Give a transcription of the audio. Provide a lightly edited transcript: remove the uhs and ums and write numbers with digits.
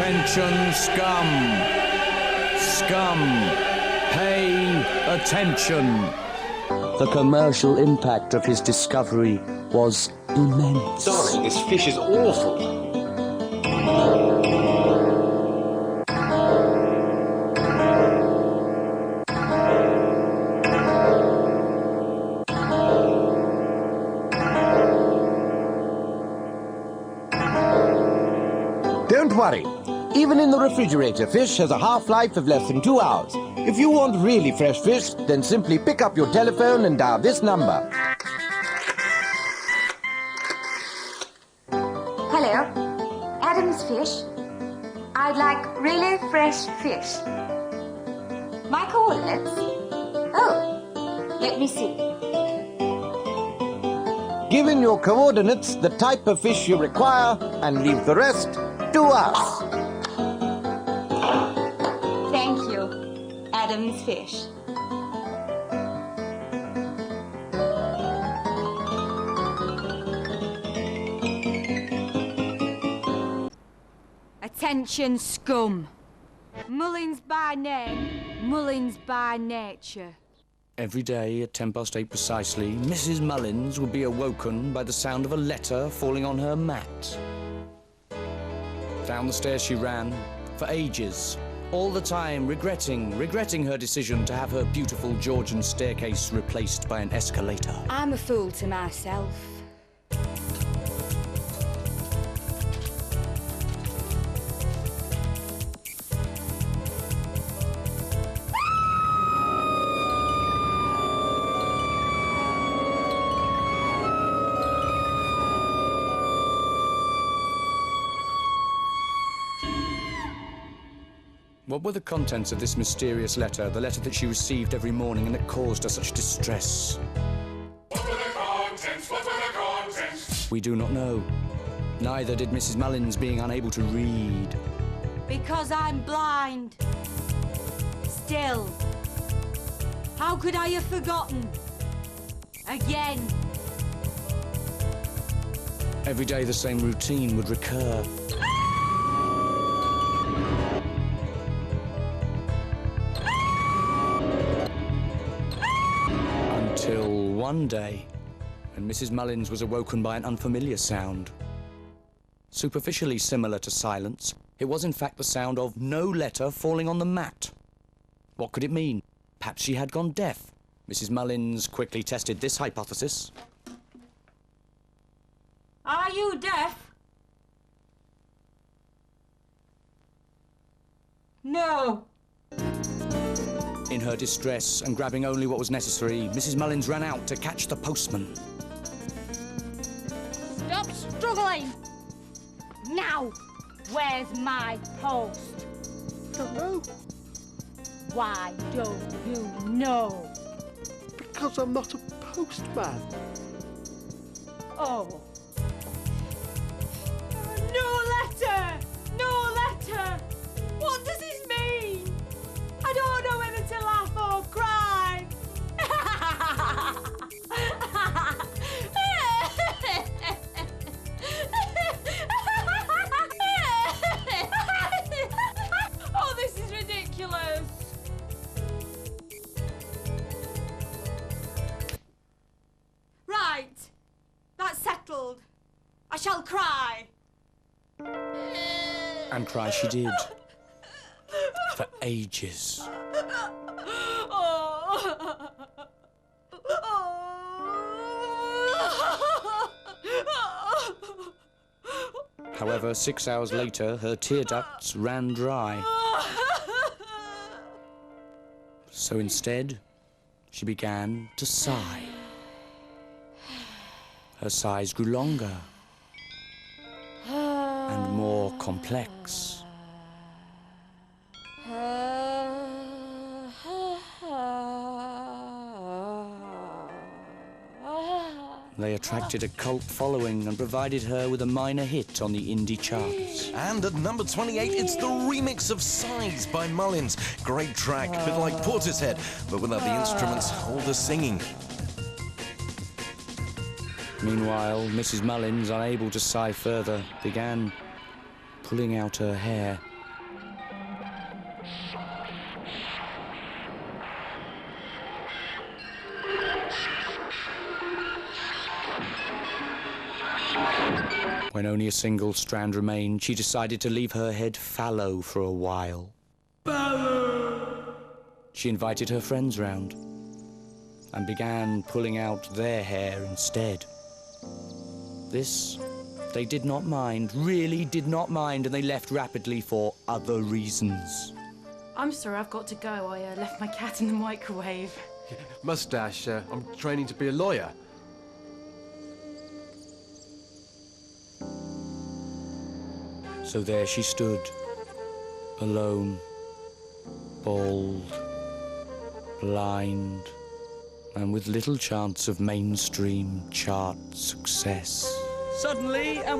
Attention, Scum! Scum, pay attention! The commercial impact of his discovery was immense. Darling, this fish is awful. Don't worry. Even in the refrigerator, fish has a half-life of less than 2 hours. If you want really fresh fish, then simply pick up your telephone and dial this number. Hello, Adam's Fish. I'd like really fresh fish. My coordinates? Oh, let me see. Give in your coordinates, the type of fish you require, and leave the rest to us. Thank you, Adam's Fish. Attention, Scum. Mullins by name, Mullins by nature. Every day at 8:10 precisely, Mrs. Mullins would be awoken by the sound of a letter falling on her mat. Down the stairs she ran, for ages, all the time regretting her decision to have her beautiful Georgian staircase replaced by an escalator. I'm a fool to myself. What were the contents of this mysterious letter, the letter that she received every morning and that caused her such distress? What were the contents? What were the contents? We do not know. Neither did Mrs. Mullins, being unable to read. Because I'm blind. Still. How could I have forgotten? Again. Every day the same routine would recur. Until one day, when Mrs. Mullins was awoken by an unfamiliar sound. Superficially similar to silence, it was in fact the sound of no letter falling on the mat. What could it mean? Perhaps she had gone deaf. Mrs. Mullins quickly tested this hypothesis. Are you deaf? No. In her distress and grabbing only what was necessary, Mrs. Mullins ran out to catch the postman. Stop struggling! Now, where's my post? Don't know. Why don't you know? Because I'm not a postman. Oh. No letter! No letter! What does this mean? I don't know whether to laugh or cry. Oh, this is ridiculous. Right. That's settled. I shall cry. And cry she did. For ages. However, 6 hours later, her tear ducts ran dry. So instead, she began to sigh. Her sighs grew longer and more complex. They attracted a cult following and provided her with a minor hit on the indie charts. And at number 28, it's the remix of Sighs by Mullins. Great track, a bit like Portishead, but without the instruments or the singing. Meanwhile, Mrs. Mullins, unable to sigh further, began pulling out her hair. When only a single strand remained, she decided to leave her head fallow for a while. Fallow! She invited her friends round and began pulling out their hair instead. This they did not mind, really did not mind, and they left rapidly for other reasons. I'm sorry, I've got to go. I left my cat in the microwave. Mustache, I'm training to be a lawyer. So there she stood, alone, bald, blind, and with little chance of mainstream chart success. Suddenly, and with